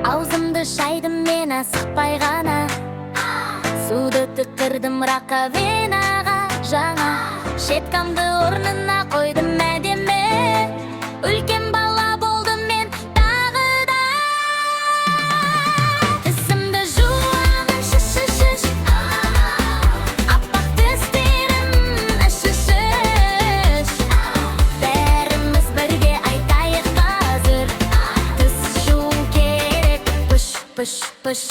Аузымды шайдым мен асықпай ғана, суды түкірдім раковинаға жаңа, щеткамды орнына қойдым әдемі, үлкен бала болдым мен тағы да. Тісімді жуамын шыш-шыш, аппақ тістерім шыш-шыш. Бәріміз бірге айтайық қазір, тіс жуу керек пыш-пыш-пыш.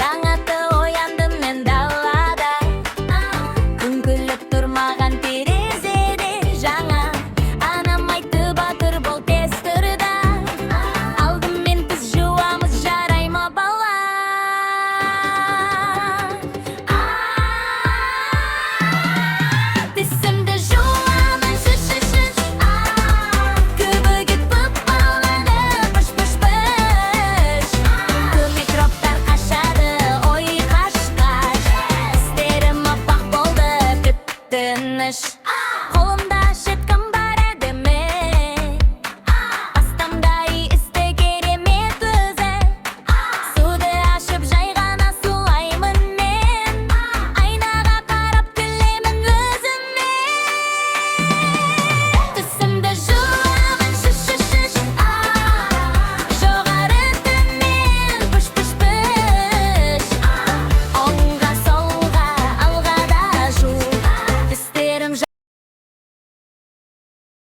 Таң аты ояндым мен далада, күн күліп тұрмаған терезеде жаңа, анам айтты батыр бол тез тұрда, алдымен біз жуамыз жарай ма бала. Тісімді жуамын шыш-шыш, көбігіт бұп балады пыш-пыш-пыш. Көп микробтар қашады ой қаш-қаш, тістерім аппақ болды тып-тыныш.